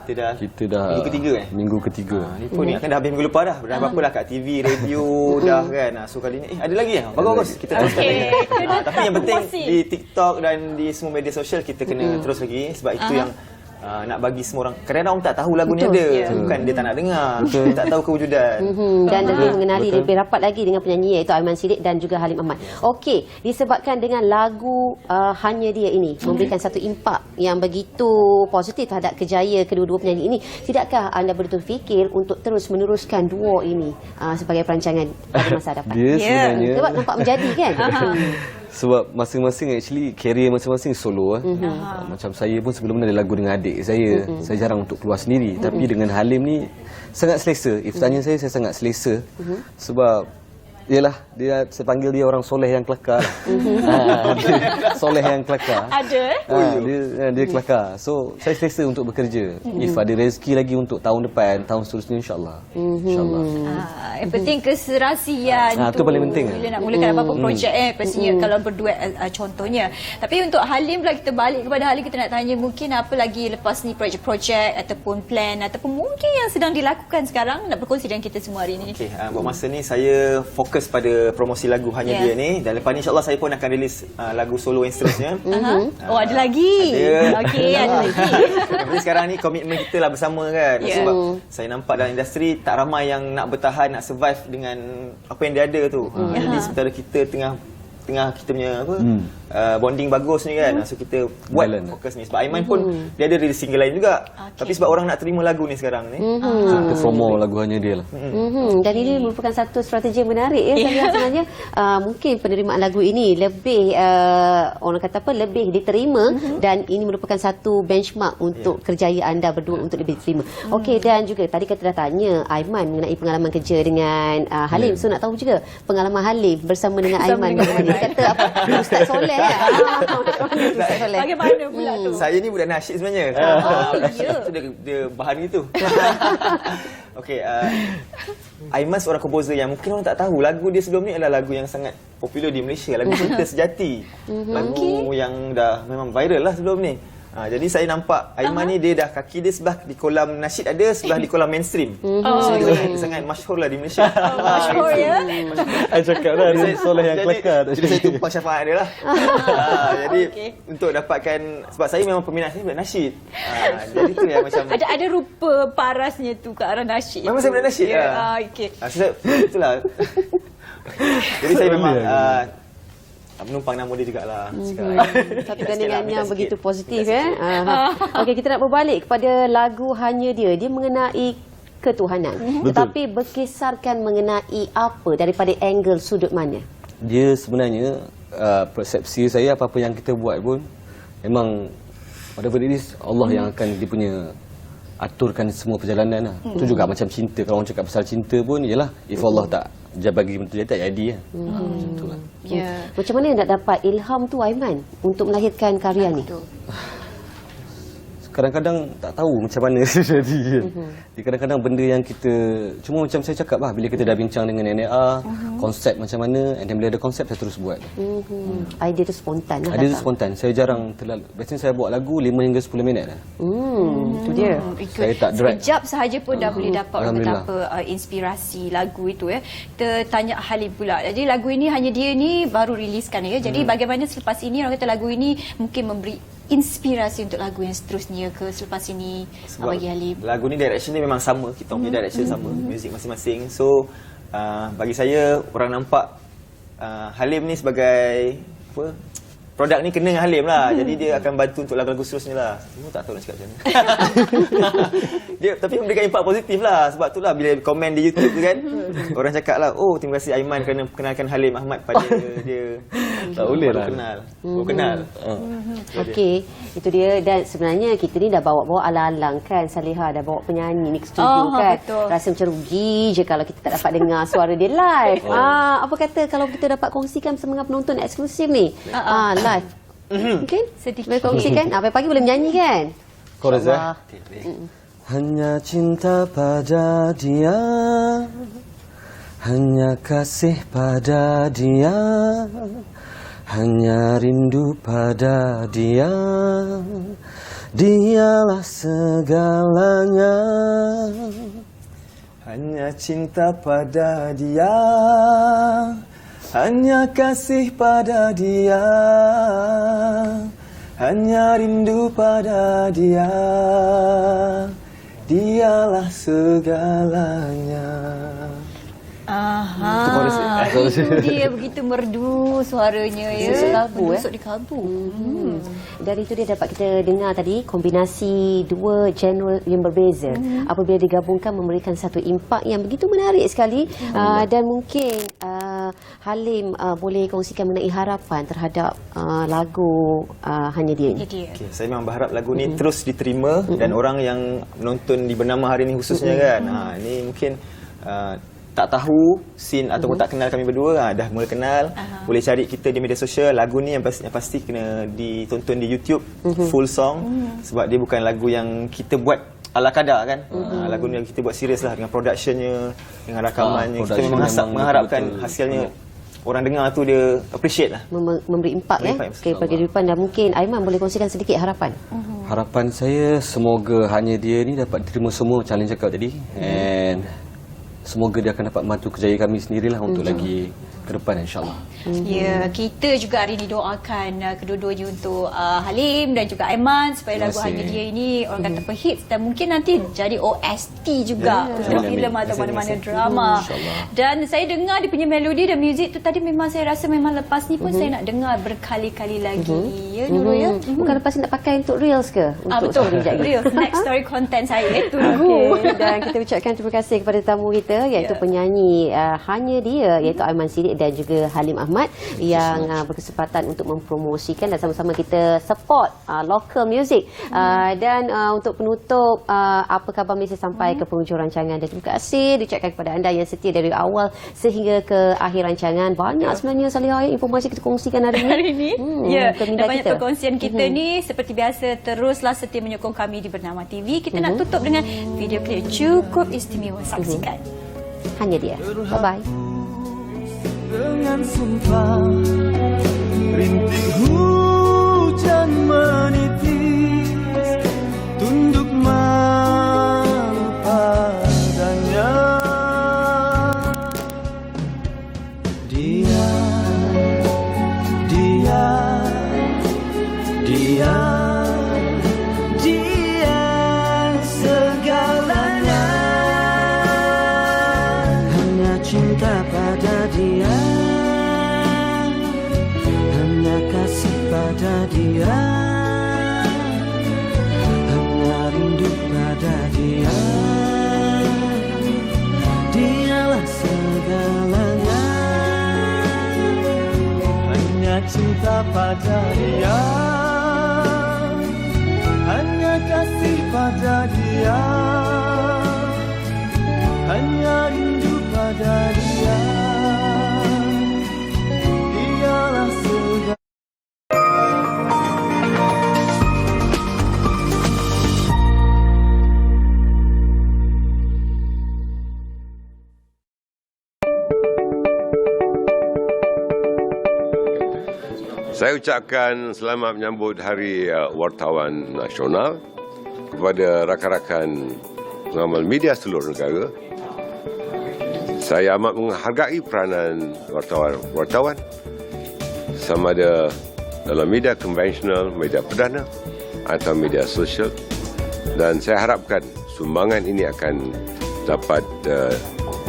Speaker 13: Kita dah
Speaker 14: minggu ketiga
Speaker 13: Minggu ketiga.
Speaker 14: Ni pun ni akan dah habis minggu lepas dah. Dah berapa dah kat TV, radio dah kan. So kali ni ada lagi bagus kita teruskan lagi. Tapi yang penting di TikTok dan di semua media sosial kita kena terus lagi sebab itu yang nak bagi semua orang. Kadang-kadang orang tak tahu lagu ni ada. Bukan dia tak nak dengar. Dia tak tahu kewujudan.
Speaker 1: Dan lebih mengenali lebih rapat lagi dengan penyanyi iaitu Aiman Sidek dan juga Halim Ahmad. Okey, disebabkan dengan lagu Hanya Dia ini memberikan satu impak yang begitu positif terhadap kejayaan kedua-dua penyanyi ini, tidakkah anda berfikir untuk terus meneruskan duo ini sebagai perancangan pada masa hadapan?
Speaker 13: Dia sebenarnya
Speaker 1: sebab nampak menjadi kan.
Speaker 13: Sebab masing-masing actually career masing-masing solo macam saya pun sebelum ni ada lagu dengan adik saya. Saya jarang untuk keluar sendiri. Tapi dengan Halim ni sangat selesa. If tanya saya sangat selesa. Sebab Yelah, saya panggil dia orang soleh yang kelakar. Soleh yang kelakar.
Speaker 2: Ada?
Speaker 13: Dia kelakar. So, saya selesa untuk bekerja. If ada rezeki lagi untuk tahun depan, tahun seterusnya, insyaAllah. InsyaAllah.
Speaker 2: Yang penting keserasian tu.
Speaker 13: Itu paling penting.
Speaker 2: Bila nak mulakan apa-apa projek pastinya kalau berduet contohnya. Tapi untuk Halim pula, kita balik kepada Halim, kita nak tanya mungkin apa lagi lepas ni projek-projek ataupun plan ataupun mungkin yang sedang dilakukan sekarang nak berkongsi dengan kita semua hari ini.
Speaker 14: Okey, buat masa ni saya fokus fokus pada promosi lagu Hanya Dia ni, dan lepas ni insyaAllah saya pun akan release lagu solo yang seterusnya.
Speaker 2: Ada lagi?
Speaker 14: Ada.
Speaker 2: Okey, ada lagi.
Speaker 14: Tapi sekarang ni komitmen kita lah bersama kan. Sebab saya nampak dalam industri tak ramai yang nak bertahan, nak survive dengan apa yang dia ada tu. Jadi sementara kita tengah kita punya bonding bagus ni kan. So kita buat fokus ni. Sebab Aiman pun dia ada release single lain juga. Tapi sebab orang nak terima lagu ni sekarang ni.
Speaker 13: Kita promo lagu Hanya Dia lah.
Speaker 1: Dan ini merupakan satu strategi yang menarik ya. Saya sebenarnya mungkin penerimaan lagu ini lebih orang kata apa, lebih diterima dan ini merupakan satu benchmark untuk kerjaya anda berdua untuk lebih diterima. Okey, dan juga tadi kita dah tanya Aiman mengenai pengalaman kerja dengan Halim. So nak tahu juga pengalaman Halim bersama dengan Aiman bagaimana? Kata apa? Ustaz Soleh ya. Ustaz Soleh.
Speaker 2: Bagaimana pula tu?
Speaker 14: Saya ni budak nasyid sebenarnya. Itu dia bahan gitu. Okey, Aiman seorang komposer yang mungkin orang tak tahu. Lagu dia sebelum ni adalah lagu yang sangat popular di Malaysia. Lagu Cinta Sejati. Lagu yang dah memang viral lah sebelum ni. Jadi saya nampak Aiman ni dia dah kaki dia sebelah di kolam nasyid ada, sebelah di kolam mainstream. So dia sangat masyhur lah di Malaysia.
Speaker 2: Masyhur ya.
Speaker 13: Saya cakap dah dia soleh yang kelakar.
Speaker 14: Jadi saya tumpang syafaat dia lah. Jadi untuk dapatkan, sebab saya memang peminat saya budak nasyid. Jadi tu yang macam
Speaker 2: ada rupa parasnya tu ke arah nasyid.
Speaker 14: Memang saya budak nasyid.
Speaker 2: Okey.
Speaker 14: Itulah. Jadi saya memang menumpang nama dia jugalah.
Speaker 1: Satu gandingan yang begitu positif Okey, kita nak berbalik kepada lagu Hanya Dia. Dia mengenai ketuhanan. Tetapi berkisarkan mengenai apa, daripada angle sudut mana?
Speaker 13: Dia sebenarnya persepsi saya apa-apa yang kita buat pun memang whatever it is Allah yang akan dia punya aturkan semua perjalanan lah. Itu juga macam cinta. Kalau orang cakap pasal cinta pun ialah if Allah tak bagi bentuk dia tak jadi lah. Itulah.
Speaker 1: Macam mana nak dapat ilham tu Aiman untuk melahirkan karya ni?
Speaker 13: Kadang-kadang tak tahu macam mana jadi. Kadang-kadang benda yang kita cuma macam saya cakap lah, bila kita dah bincang dengan NNA, konsep macam mana, and then bila ada konsep saya terus buat.
Speaker 1: Idea tu spontan lah.
Speaker 13: Idea tu spontan. Saya jarang terlalu, biasanya saya buat lagu 5 hingga 10 minit lah.
Speaker 1: Itu dia.
Speaker 13: Saya tak drag.
Speaker 2: Sekejap sahaja pun dah boleh dapat betapa inspirasi lagu itu ya. Kita tanya Halim pula. Jadi lagu ini Hanya Dia ni baru riliskan ya. Jadi bagaimana selepas ini orang kata lagu ini mungkin memberi inspirasi untuk lagu yang seterusnya ke selepas ini bagi Halim?
Speaker 14: Lagu ni direction dia memang sama. Kita punya direction sama, muzik masing-masing. So bagi saya orang nampak Halim ni sebagai apa, produk ni kena dengan Halim lah. Jadi dia akan bantu untuk lagu-lagu seterusnya lah. Semua tak tahu nak cakap macam mana. Dia tapi memberikan impak positif lah. Sebab tu lah bila komen di YouTube tu kan, orang cakap lah, oh terima kasih Aiman kerana kenalkan Halim Ahmad pada dia.
Speaker 13: Tak boleh lah.
Speaker 14: Baru kenal.
Speaker 1: Okey, itu dia. Dan sebenarnya kita ni dah bawa-bawa alang-alang kan, Saleha dah bawa penyanyi ni ke studio kan.
Speaker 2: Betul.
Speaker 1: Rasa macam rugi je kalau kita tak dapat dengar suara dia live. Apa kata kalau kita dapat kongsikan bersama dengan penonton eksklusif ni? Live. Mungkin sedikit boleh kongsikan. Pagi boleh menyanyi kan?
Speaker 13: Chorus Hanya cinta pada dia, hanya kasih pada dia, hanya rindu pada dia, dialah segalanya.
Speaker 14: Hanya cinta pada dia, hanya kasih pada dia, hanya rindu pada dia, dialah segalanya.
Speaker 2: Itu dia begitu merdu suaranya ya.
Speaker 1: Masuk di kalbu. Dari itu dia dapat kita dengar tadi kombinasi dua genre yang berbeza. Apabila digabungkan memberikan satu impak yang begitu menarik sekali. Dan mungkin Halim boleh kongsikan mengenai harapan terhadap lagu Hanya Dia ni.
Speaker 14: Okay, saya memang berharap lagu ni terus diterima dan orang yang menonton di Bernama hari ni khususnya kan. Ini mungkin tak tahu scene ataupun tak kenal kami berdua, dah mula kenal. Boleh cari kita di media sosial. Lagu ni yang pasti kena ditonton di YouTube full song. Sebab dia bukan lagu yang kita buat ala kadar kan. Lagu ni yang kita buat serius lah dengan productionnya, dengan rakamannya. Kita memang mengharapkan hasilnya orang dengar tu dia appreciate lah,
Speaker 1: memberi impak kepada kehidupan. Dan mungkin Aiman boleh kongsikan sedikit harapan.
Speaker 13: Harapan saya semoga Hanya Dia ni dapat diterima semua macam Alim cakap tadi, and semoga dia akan dapat mantu kerjaya kami sendirilah untuk lagi ke depan insya-Allah.
Speaker 2: Ya, kita juga hari ini doakan kedua-duanya untuk Halim dan juga Aiman supaya lagu Hanya Dia ini orang kata hits dan mungkin nanti jadi OST juga untuk filem atau mana-mana drama. Dan saya dengar dia punya melodi dan muzik tu tadi memang saya rasa memang lepas ni pun saya nak dengar berkali-kali lagi. Ya, Nurul ya.
Speaker 1: Bukan lepas ni nak pakai untuk Reels ke? Untuk
Speaker 2: betul. Reels, next story content saya
Speaker 1: tunggu. Dan kita ucapkan terima kasih kepada tamu kita iaitu penyanyi Hanya Dia iaitu Aiman Siddiq dan juga Halim Ahmad yang berkesempatan untuk mempromosikan dan sama-sama kita support local music. Dan untuk penutup, apa khabar Malaysia sampai ke penghujung rancangan, dan terima kasih diucapkan kepada anda yang setia dari awal sehingga ke akhir rancangan. Banyak sebenarnya Salihah informasi kita kongsikan hari ini.
Speaker 2: Ya, dan banyak perkongsian kita ni seperti biasa teruslah setia menyokong kami di Bernama TV. Kita nak tutup dengan video klip cukup istimewa, saksikan.
Speaker 1: Hanya Dia. Bye-bye.
Speaker 12: Dengan sumpah rintik hujan menitis, tunduk malu padanya. Dia segalanya. Hanya cinta pada dia, hanya kasih pada dia, hanya rindu pada dia. Dialah segalanya, hanya cinta pada dia, hanya kasih pada dia, hanya rindu pada dia. Dialah segalanya.
Speaker 15: Saya ucapkan selamat menyambut Hari Wartawan Nasional kepada rakan-rakan pengamal media seluruh negara. Saya amat menghargai peranan wartawan sama ada dalam media konvensional, media perdana atau media sosial, dan saya harapkan sumbangan ini akan dapat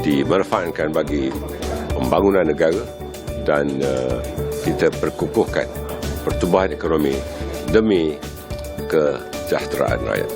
Speaker 15: dimanfaatkan bagi pembangunan negara dan kita perkukuhkan pertumbuhan ekonomi demi kesejahteraan rakyat.